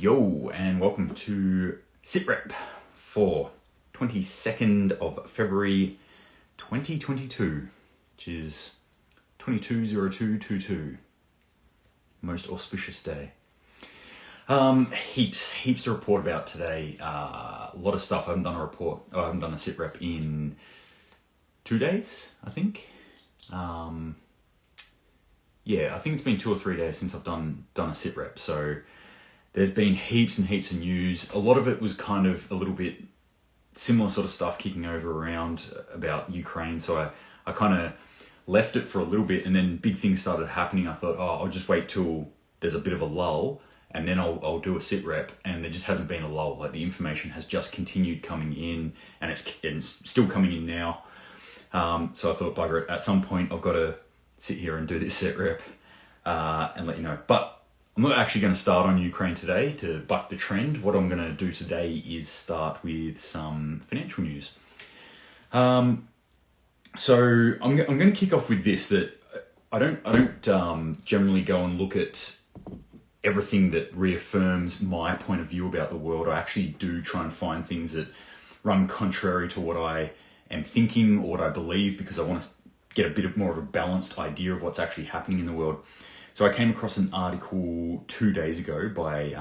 Yo, and welcome to SitRep for 22nd of February 2022, which is 220222. Most auspicious day. Heaps to report about today. A lot of stuff. I haven't done a SitRep in 2 days, I think. I think it's been 2 or 3 days since I've done a SitRep. So there's been heaps and heaps of news. A lot of it was kind of a little bit similar sort of stuff kicking over around about Ukraine. So I kind of left it for a little bit, and then big things started happening. I thought, I'll just wait till there's a bit of a lull, and then I'll do a SitRep. And there just hasn't been a lull. Like, the information has just continued coming in, and it's still coming in now. So I thought, bugger it, at some point I've got to sit here and do this SitRep and let you know. But I'm not actually going to start on Ukraine today to buck the trend. What I'm going to do today is start with some financial news. So I'm going to kick off with this, that I don't generally go and look at everything that reaffirms my point of view about the world. I actually do try and find things that run contrary to what I am thinking or what I believe, because I want to get a bit more of a balanced idea of what's actually happening in the world. So I came across an article 2 days ago by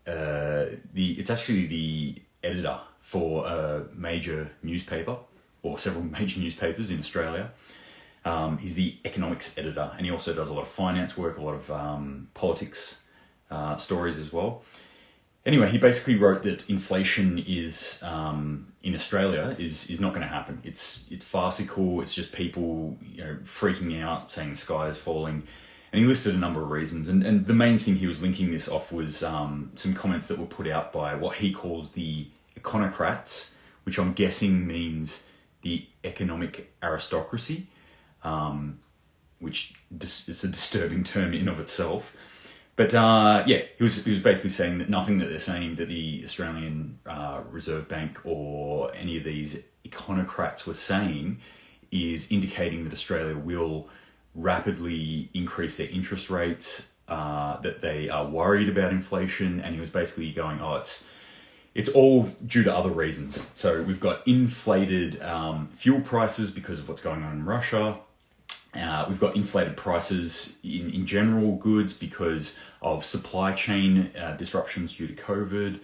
it's actually the editor for a major newspaper, or several major newspapers in Australia. He's the economics editor, and he also does a lot of finance work, a lot of politics stories as well. Anyway, he basically wrote that inflation is in Australia is not going to happen. It's farcical. It's just people freaking out, saying the sky is falling, and he listed a number of reasons. And the main thing he was linking this off was some comments that were put out by what he calls the econocrats, which I'm guessing means the economic aristocracy, which is a disturbing term in of itself. But he was basically saying that nothing that they're saying that the Australian Reserve Bank or any of these econocrats were saying is indicating that Australia will rapidly increase their interest rates, that they are worried about inflation, and he was basically going, it's all due to other reasons. So we've got inflated fuel prices because of what's going on in Russia. We've got inflated prices in general goods because of supply chain disruptions due to COVID.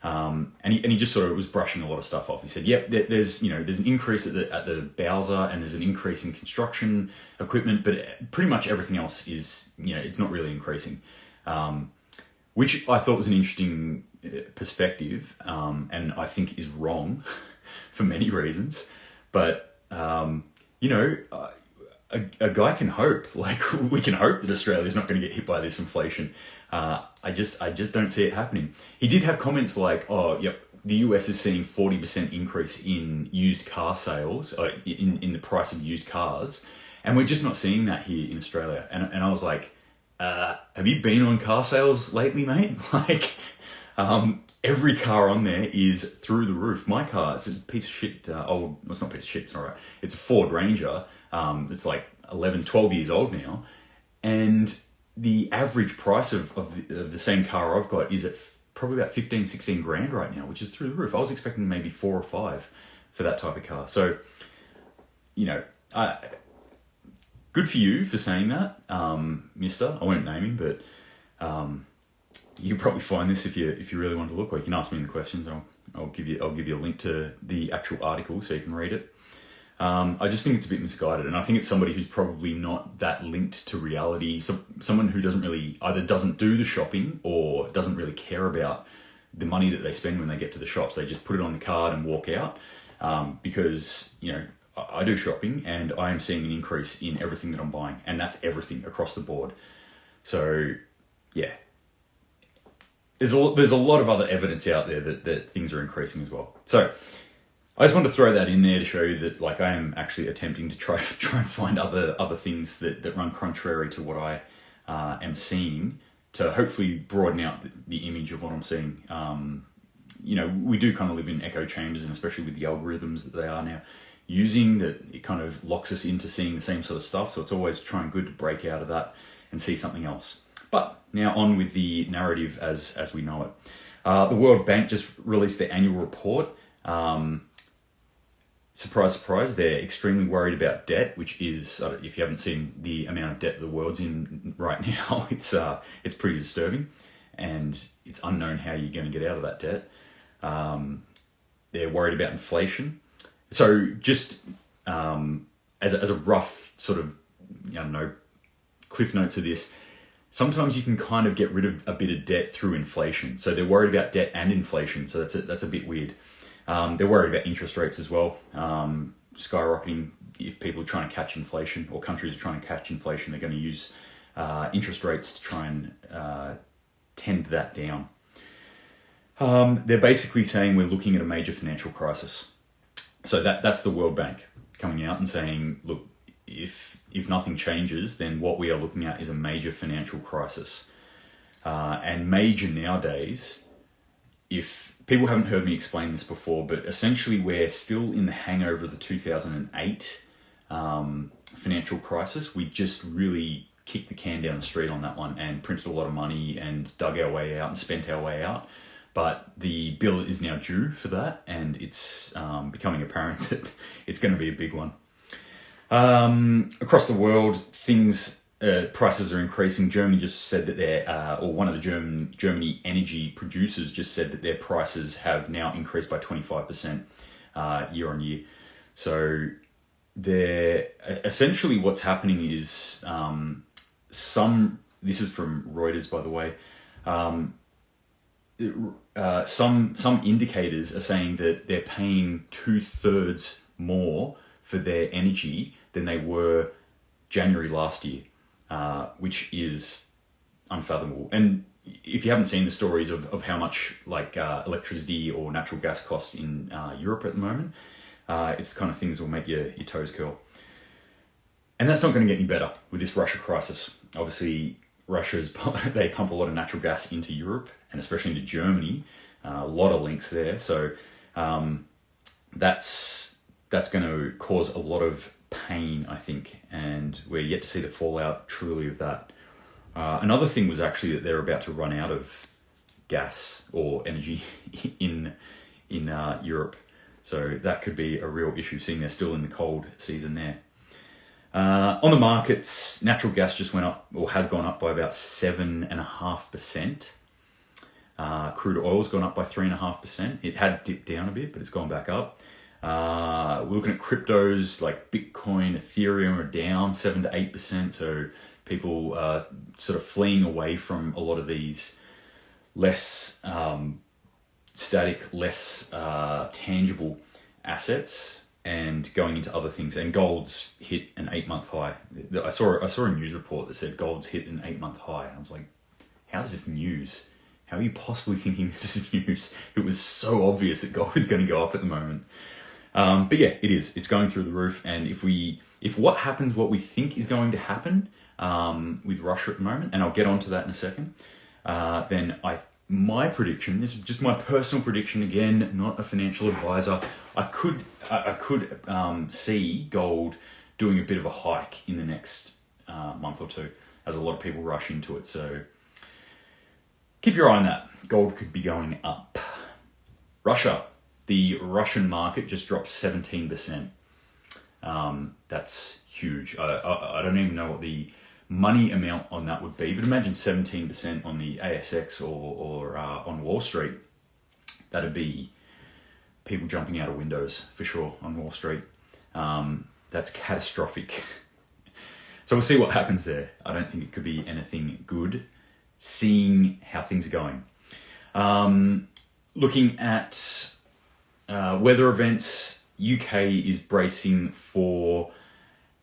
And he just sort of was brushing a lot of stuff off. He said, there's an increase at the Bowser, and there's an increase in construction equipment, but pretty much everything else is, it's not really increasing. Which I thought was an interesting perspective, and I think is wrong for many reasons. But, a guy can hope. Like, we can hope that Australia's not going to get hit by this inflation. I just don't see it happening. He did have comments like, the US is seeing 40% increase in used car sales, in the price of used cars, and we're just not seeing that here in Australia. And I was like, have you been on car sales lately, mate? Like, every car on there is through the roof. My car, it's a piece of shit. It's not a piece of shit, it's all right. It's a Ford Ranger. It's like 11, 12 years old now. And the average price of the same car I've got is at probably about 15, 16 grand right now, which is through the roof. I was expecting maybe 4 or 5 for that type of car. So, good for you for saying that, mister. I won't name him, but you can probably find this if you really want to look, or you can ask me in the questions. I'll give you a link to the actual article so you can read it. I just think it's a bit misguided, and I think it's somebody who's probably not that linked to reality. So someone who either doesn't do the shopping or doesn't really care about the money that they spend when they get to the shops. They just put it on the card and walk out, because I do shopping, and I am seeing an increase in everything that I'm buying, and that's everything across the board. So there's a lot of other evidence out there that things are increasing as well. So I just wanted to throw that in there to show you that, like, I am actually attempting to try and find other things that run contrary to what I am seeing, to hopefully broaden out the image of what I'm seeing. We do kind of live in echo chambers, and especially with the algorithms that they are now using, that it kind of locks us into seeing the same sort of stuff. So it's always good to break out of that and see something else. But now on with the narrative as we know it. The World Bank just released their annual report. Surprise, surprise, they're extremely worried about debt, which is, if you haven't seen the amount of debt the world's in right now, it's pretty disturbing, and it's unknown how you're going to get out of that debt. They're worried about inflation. So just as a rough sort of, cliff notes of this, sometimes you can kind of get rid of a bit of debt through inflation. So they're worried about debt and inflation, so that's a bit weird. They're worried about interest rates as well, skyrocketing. If people are trying to catch inflation, or countries are trying to catch inflation, they're going to use interest rates to try and tend that down. They're basically saying we're looking at a major financial crisis. So that's the World Bank coming out and saying, look, if nothing changes, then what we are looking at is a major financial crisis. And major nowadays, if people haven't heard me explain this before, but essentially we're still in the hangover of the 2008 financial crisis. We just really kicked the can down the street on that one and printed a lot of money and dug our way out and spent our way out. But the bill is now due for that, and it's becoming apparent that it's going to be a big one. Across the world, prices are increasing. Germany just said that one of the Germany energy producers just said that their prices have now increased by 25% year on year. So essentially what's happening is this is from Reuters, by the way, some indicators are saying that they're paying 2/3 more for their energy than they were January last year, which is unfathomable. And if you haven't seen the stories of how much electricity or natural gas costs in Europe at the moment, it's the kind of things that will make your toes curl. And that's not going to get any better with this Russia crisis. Obviously, they pump a lot of natural gas into Europe, and especially into Germany. A lot of links there. So that's going to cause a lot of pain, I think, and we're yet to see the fallout truly of that. Another thing was actually that they're about to run out of gas or energy in Europe. So that could be a real issue, seeing they're still in the cold season there. On the markets, natural gas just went up, or has gone up by about 7.5%. Crude oil's gone up by 3.5%. It had dipped down a bit, but it's gone back up. We're looking at cryptos like Bitcoin, Ethereum are down 7 to 8%. So people are sort of fleeing away from a lot of these less static, less tangible assets and going into other things. And gold's hit an 8-month high. I saw a news report that said gold's hit an 8-month high. And I was like, how is this news? How are you possibly thinking this is news? It was so obvious that gold is going to go up at the moment. But yeah, it is. It's going through the roof. And if what happens, what we think is going to happen with Russia at the moment, and I'll get onto that in a second, then my prediction, this is just my personal prediction, again, not a financial advisor, I could see gold doing a bit of a hike in the next month or two, as a lot of people rush into it. So keep your eye on that. Gold could be going up. Russia. The Russian market just dropped 17%. That's huge. I don't even know what the money amount on that would be, but imagine 17% on the ASX or on Wall Street. That'd be people jumping out of windows for sure on Wall Street. That's catastrophic. So we'll see what happens there. I don't think it could be anything good, seeing how things are going. Looking at weather events, UK is bracing for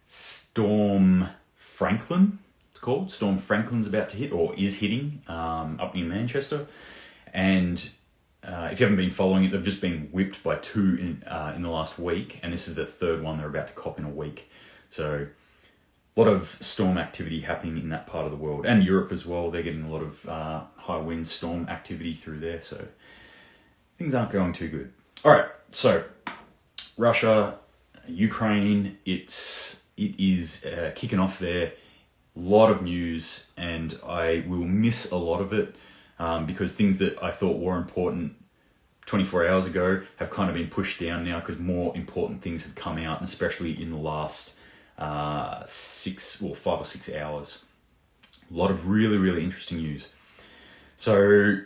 Storm Franklin. It's called Storm Franklin's about to hit, or is hitting, up in Manchester. And if you haven't been following it, they've just been whipped by 2 in the last week, and this is the 3rd one they're about to cop in a week. So a lot of storm activity happening in that part of the world, and Europe as well. They're getting a lot of high wind storm activity through there, so things aren't going too good. All right, so Russia, Ukraine, it is kicking off there. lot of news, and I will miss a lot of it because things that I thought were important 24 hours ago have kind of been pushed down now because more important things have come out, and especially in the last 5 or 6 hours. A lot of really, really interesting news. So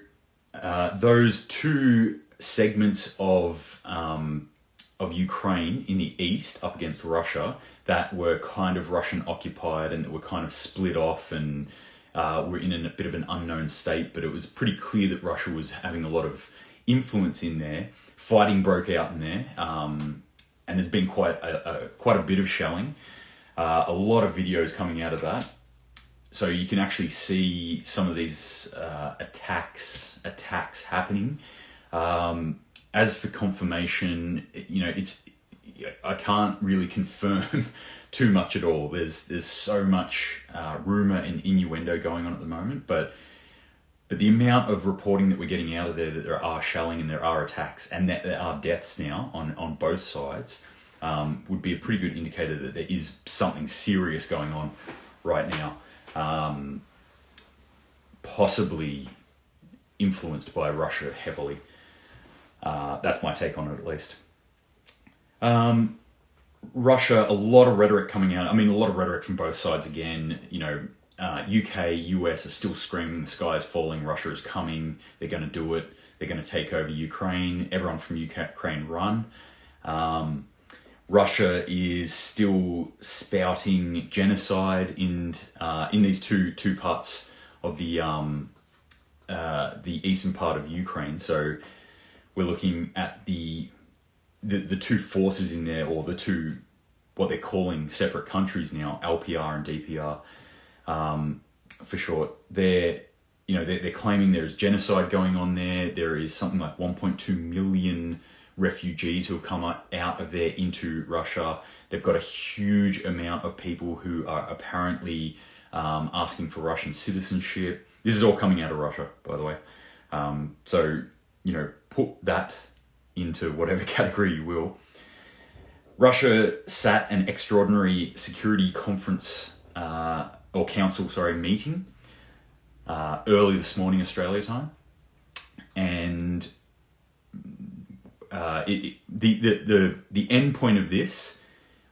those two segments of Ukraine in the east up against Russia that were kind of Russian occupied and that were kind of split off and were in a bit of an unknown state, but it was pretty clear that Russia was having a lot of influence in there. Fighting broke out in there, and there's been quite a bit of shelling. A lot of videos coming out of that. So you can actually see some of these attacks happening. As for confirmation, I can't really confirm too much at all. There's so much rumor and innuendo going on at the moment, but the amount of reporting that we're getting out of there that there are shelling and there are attacks and that there are deaths now on both sides would be a pretty good indicator that there is something serious going on right now. Possibly influenced by Russia heavily. That's my take on it, at least. Russia, a lot of rhetoric coming out. I mean, a lot of rhetoric from both sides again. UK, US are still screaming, the sky is falling, Russia is coming, they're going to do it, they're going to take over Ukraine, everyone from Ukraine run. Russia is still spouting genocide in these two parts of the eastern part of Ukraine. So we're looking at the two forces in there, or the two, what they're calling separate countries now, LPR and DPR, for short. They're claiming there's genocide going on there. There is something like 1.2 million refugees who have come out of there into Russia. They've got a huge amount of people who are apparently asking for Russian citizenship. This is all coming out of Russia, by the way. So, put that into whatever category you will. Russia sat an extraordinary security conference meeting early this morning Australia time, and the end point of this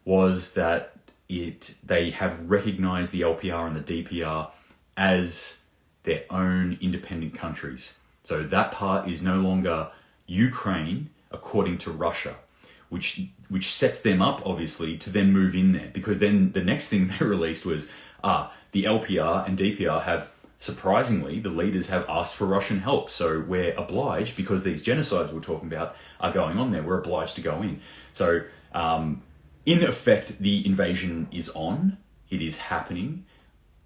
was that they have recognised the LPR and the DPR as their own independent countries. So that part is no longer Ukraine according to Russia, which sets them up obviously to then move in there, because then the next thing they released was the LPR and DPR have, surprisingly, the leaders have asked for Russian help, so we're obliged, because these genocides we're talking about are going on there, we're obliged to go in. So in effect, the invasion is on, it is happening,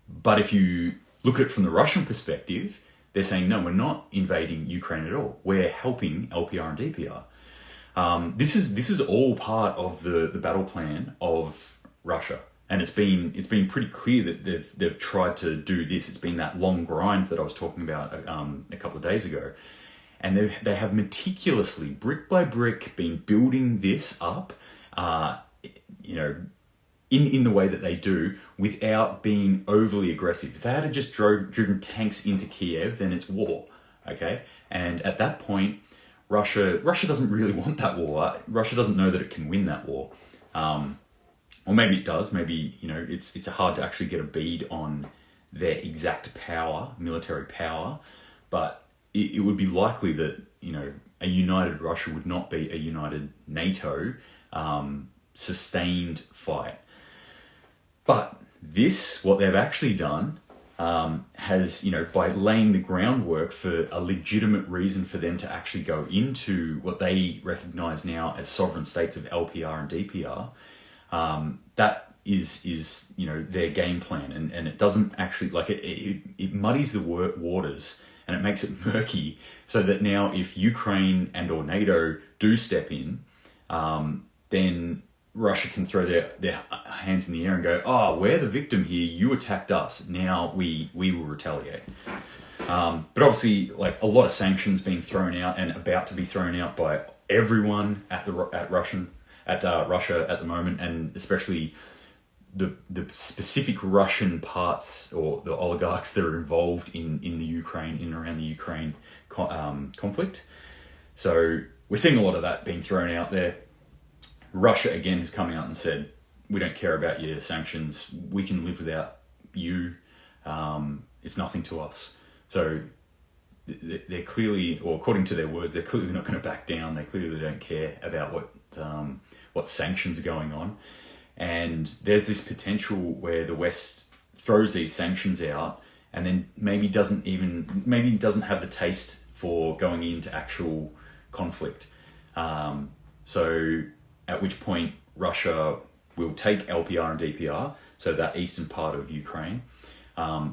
but if you look at it from the Russian perspective, they're saying, no, we're not invading Ukraine at all. We're helping LPR and DPR. This is all part of the battle plan of Russia, and it's been pretty clear that they've tried to do this. It's been that long grind that I was talking about a couple of days ago, and they have meticulously, brick by brick, been building this up, in the way that they do, without being overly aggressive. If they had just driven tanks into Kiev, then it's war, okay? And at that point, Russia doesn't really want that war. Russia doesn't know that it can win that war. Or maybe it does. Maybe, it's hard to actually get a bead on their exact power, military power, but it would be likely that, a united Russia would not be a united NATO sustained fight. But what they've actually done has, by laying the groundwork for a legitimate reason for them to actually go into what they recognise now as sovereign states of LPR and DPR, that is their game plan, and it doesn't actually, it muddies the waters and it makes it murky, so that now if Ukraine and or NATO do step in, then Russia can throw their hands in the air and go, oh, we're the victim here, you attacked us, now we will retaliate. But obviously, a lot of sanctions being thrown out and about to be thrown out by everyone at Russia at the moment, and especially the specific Russian parts or the oligarchs that are involved in the Ukraine, in and around the Ukraine conflict. So we're seeing a lot of that being thrown out there. Russia, again, has come out and said, we don't care about your sanctions. We can live without you. It's nothing to us. So they're clearly, or according to their words, they're clearly not going to back down. They clearly don't care about what sanctions are going on. And there's this potential where the West throws these sanctions out and then maybe doesn't have the taste for going into actual conflict. So at which point Russia will take LPR and DPR, so that eastern part of Ukraine.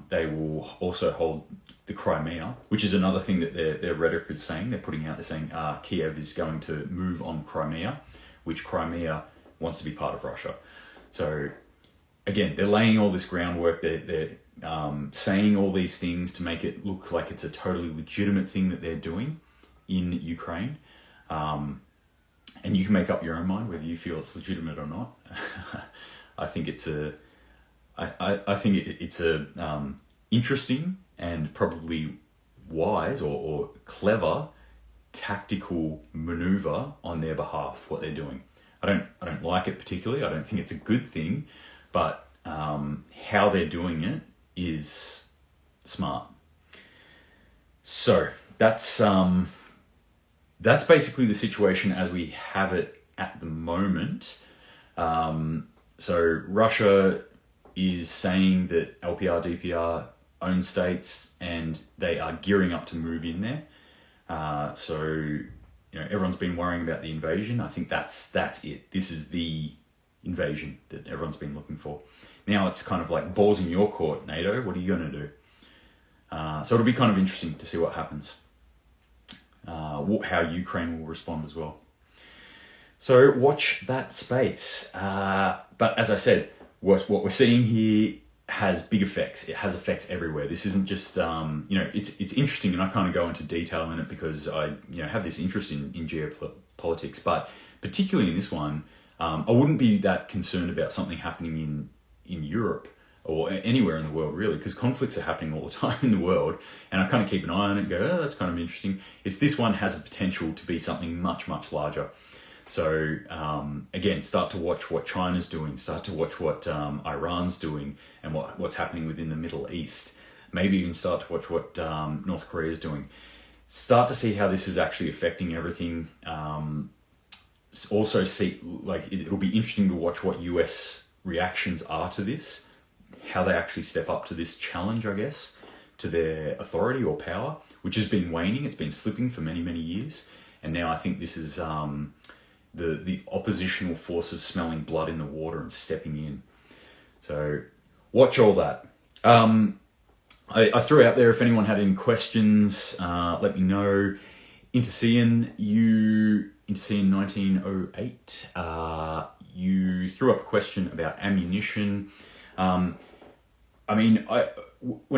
They will also hold the Crimea, which is another thing that their rhetoric is saying. They're putting out, they're saying Kiev is going to move on Crimea, which Crimea wants to be part of Russia. So again, they're laying all this groundwork. They're saying all these things to make it look like it's a totally legitimate thing that they're doing in Ukraine. And you can make up your own mind whether you feel it's legitimate or not. I think it's a interesting and probably wise or clever tactical maneuver on their behalf, what they're doing. I don't like it particularly. I don't think it's a good thing, but how they're doing it is smart. So that's basically the situation as we have it at the moment. So Russia is saying that LPR, DPR own states and they are gearing up to move in there. So everyone's been worrying about the invasion. I think that's it. This is the invasion that everyone's been looking for. Now it's kind of like balls in your court, NATO. What are you going to do? So it'll be kind of interesting to see what happens. How Ukraine will respond as well. So watch that space. But as I said, what we're seeing here has big effects. It has effects everywhere. This isn't just, it's interesting, and I kind of go into detail in it because I have this interest in geopolitics, but particularly in this one, I wouldn't be that concerned about something happening in Europe or anywhere in the world, really, because conflicts are happening all the time in the world, and I kind of keep an eye on it and go, oh, that's kind of interesting. This one has a potential to be something much, much larger. So again, start to watch what China's doing, start to watch what Iran's doing and what's happening within the Middle East. Maybe even start to watch what North Korea is doing. Start to see how this is actually affecting everything. Also see, it'll be interesting to watch what US reactions are to this, how they actually step up to this challenge, I guess, to their authority or power, which has been waning. It's been slipping for many, many years. And now I think this is the oppositional forces smelling blood in the water and stepping in. So watch all that. I threw out there, if anyone had any questions, let me know. Intercian 1908, you threw up a question about ammunition. When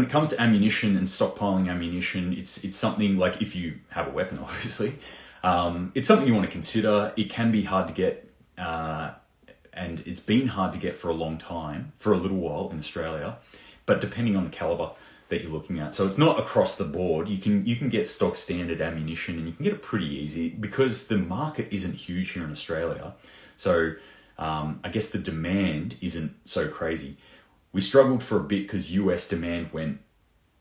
it comes to ammunition and stockpiling ammunition, it's something like, if you have a weapon, obviously, it's something you want to consider. It can be hard to get, and it's been hard to get for a long time, for a little while in Australia, but depending on the caliber that you're looking at. So it's not across the board. You can get stock standard ammunition, and you can get it pretty easy because the market isn't huge here in Australia. So I guess the demand isn't so crazy. We struggled for a bit because US demand went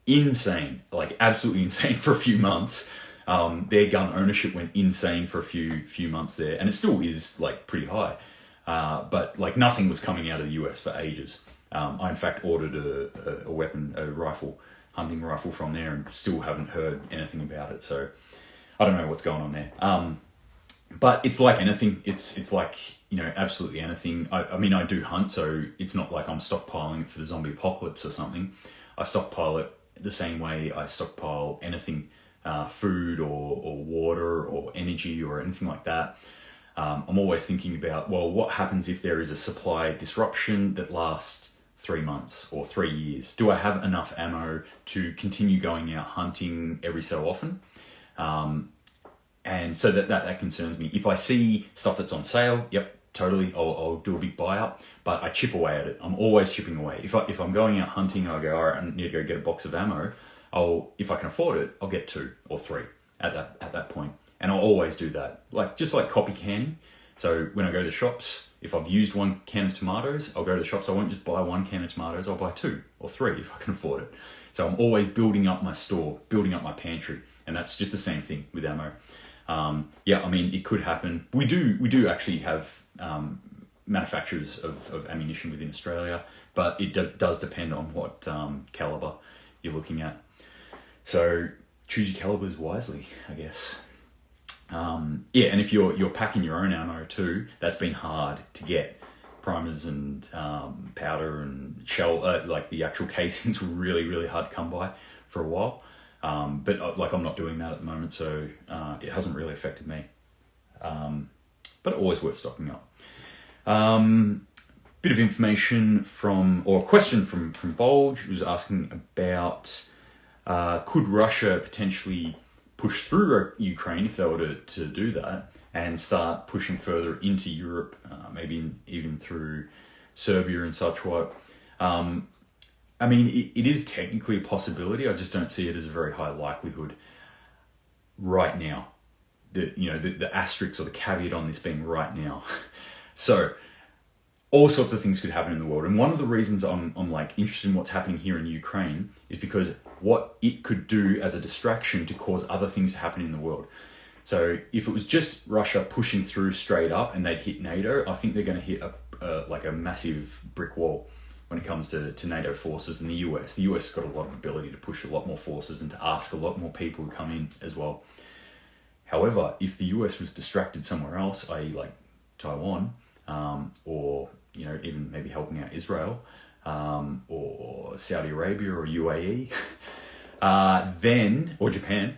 insane, like absolutely insane for a few months. Their gun ownership went insane for a few months there, and it still is like pretty high. But like nothing was coming out of the US for ages. I in fact ordered a weapon, a hunting rifle from there, and still haven't heard anything about it. So I don't know what's going on there. But it's like anything. It's like, absolutely anything. I do hunt, so it's not like I'm stockpiling it for the zombie apocalypse or something. I stockpile it the same way I stockpile anything, food or water or energy or anything like that. I'm always thinking about, well, what happens if there is a supply disruption that lasts 3 months or 3 years? Do I have enough ammo to continue going out hunting every so often? And so that concerns me. If I see stuff that's on sale, yep, totally. I'll do a big buyout, but I chip away at it. I'm always chipping away. If I'm going out hunting, I'll go, all right, I need to go get a box of ammo. If I can afford it, I'll get 2 or 3 at that point. And I'll always do that. Just like copy canning. So when I go to the shops, if I've used 1 can of tomatoes, I'll go to the shops. I won't just buy 1 can of tomatoes. I'll buy 2 or 3 if I can afford it. So I'm always building up my store, building up my pantry. And that's just the same thing with ammo. I mean, it could happen. We do actually have manufacturers of ammunition within Australia, but it does depend on what caliber you're looking at. So choose your calibers wisely, I guess. And if you're packing your own ammo too, that's been hard to get. Primers and powder and shell, like the actual casings, were really, really hard to come by for a while. But I'm not doing that at the moment, so it hasn't really affected me. But always worth stocking up. Bit of information or a question from Bulge, who was asking about could Russia potentially push through Ukraine if they were to do that and start pushing further into Europe, maybe even through Serbia and such what. I mean, it is technically a possibility. I just don't see it as a very high likelihood right now. The asterisk or the caveat on this being right now. So all sorts of things could happen in the world. And one of the reasons I'm interested in what's happening here in Ukraine is because what it could do as a distraction to cause other things to happen in the world. So if it was just Russia pushing through straight up and they'd hit NATO, I think they're going to hit a massive brick wall when it comes to NATO forces and the US. The US has got a lot of ability to push a lot more forces and to ask a lot more people to come in as well. However, if the US was distracted somewhere else, i.e. like Taiwan, or even maybe helping out Israel, or Saudi Arabia or UAE, or Japan,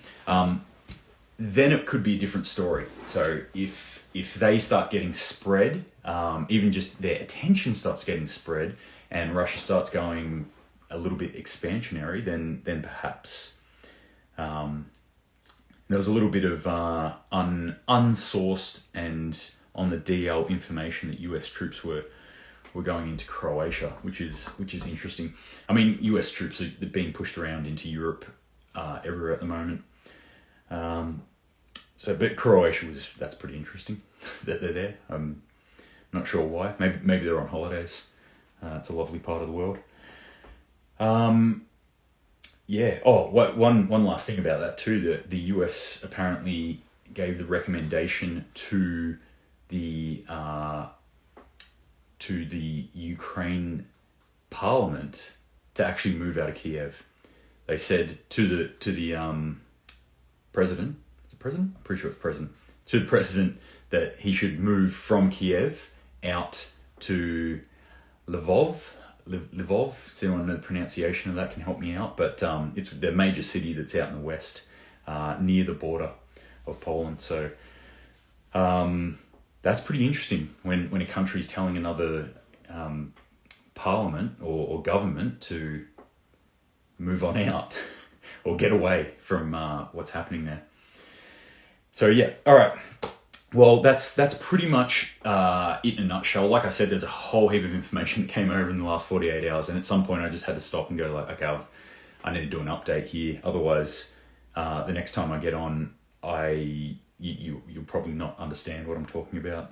then it could be a different story. So if they start getting spread, even just their attention starts getting spread, and Russia starts going a little bit expansionary, then perhaps there was a little bit of unsourced and on the DL information that US troops were going into Croatia, which is interesting. I mean, US troops are being pushed around into Europe everywhere at the moment. But Croatia that's pretty interesting that they're there. I'm not sure why. Maybe they're on holidays. It's a lovely part of the world. One last thing about that too. The US apparently gave the recommendation to the Ukraine Parliament to actually move out of Kiev. They said to the president. Is it president? I'm pretty sure it's president. To the president that he should move from Kiev out to Lvov. Does anyone know the pronunciation of that? Can help me out. But it's the major city that's out in the west, near the border of Poland. So that's pretty interesting when a country is telling another parliament or government to move on out or get away from what's happening there. So all right. Well, that's pretty much it in a nutshell. Like I said, there's a whole heap of information that came over in the last 48 hours, and at some point I just had to stop and go okay, I need to do an update here. Otherwise, the next time I get on, you'll probably not understand what I'm talking about,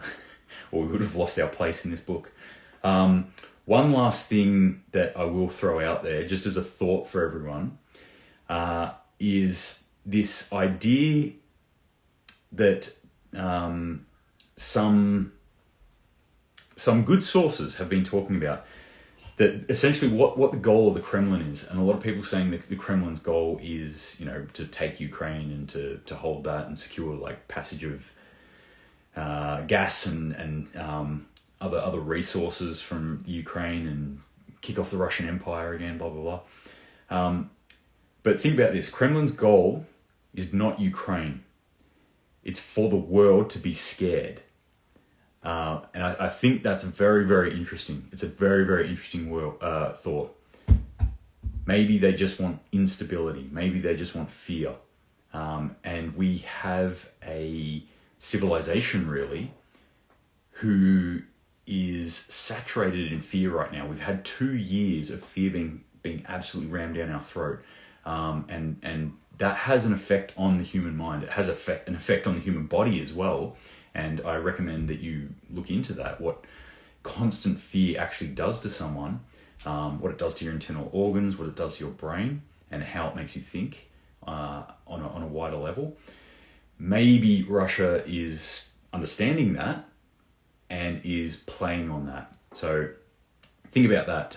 or we would have lost our place in this book. One last thing that I will throw out there, just as a thought for everyone, is this idea that some good sources have been talking about that essentially what the goal of the Kremlin is, and a lot of people saying that the Kremlin's goal is to take Ukraine and to hold that and secure like passage of gas and other resources from Ukraine and kick off the Russian Empire again, blah blah blah. But think about this: Kremlin's goal is not Ukraine. It's for the world to be scared. And I think that's very, very interesting. It's a very, very interesting thought. Maybe they just want instability. Maybe they just want fear. And we have a civilization, really, who is saturated in fear right now. We've had 2 years of fear being absolutely rammed down our throat. And that has an effect on the human mind. It has an effect on the human body as well. And I recommend that you look into that, what constant fear actually does to someone, what it does to your internal organs, what it does to your brain, and how it makes you think on a wider level. Maybe Russia is understanding that and is playing on that. So think about that.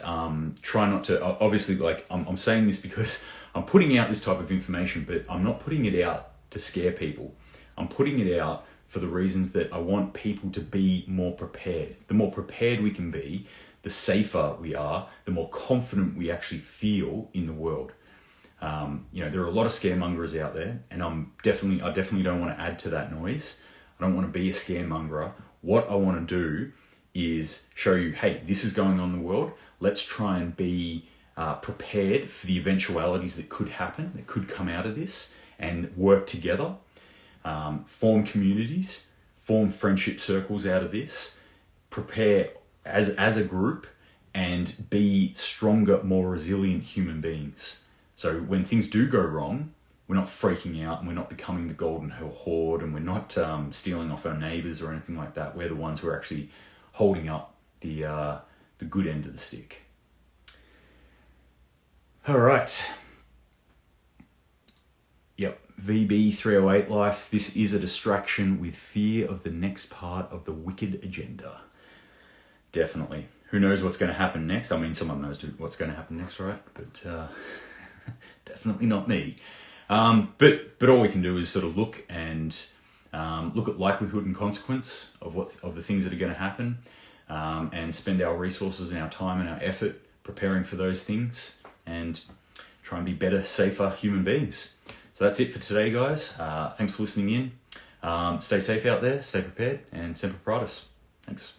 Try not to, obviously, like I'm saying this because I'm putting out this type of information, but I'm not putting it out to scare people. I'm putting it out for the reasons that I want people to be more prepared. The more prepared we can be, the safer we are, the more confident we actually feel in the world. There are a lot of scaremongers out there, and I definitely don't want to add to that noise. I don't want to be a scaremonger. What I want to do is show you, hey, this is going on in the world. Let's try and be prepared for the eventualities that could happen, that could come out of this, and work together, form communities, form friendship circles out of this, prepare as a group, and be stronger, more resilient human beings. So when things do go wrong, we're not freaking out, and we're not becoming the golden horde, and we're not stealing off our neighbors or anything like that. We're the ones who are actually holding up the good end of the stick. All right. Yep, VB 308 life. This is a distraction with fear of the next part of the wicked agenda. Definitely. Who knows what's going to happen next? I mean, someone knows what's going to happen next, right? But definitely not me. But all we can do is sort of look at likelihood and consequence of the things that are going to happen, and spend our resources and our time and our effort preparing for those things, and try and be better, safer human beings. So that's it for today, guys. Thanks for listening in. Stay safe out there, stay prepared, and Semper Paratus. Thanks.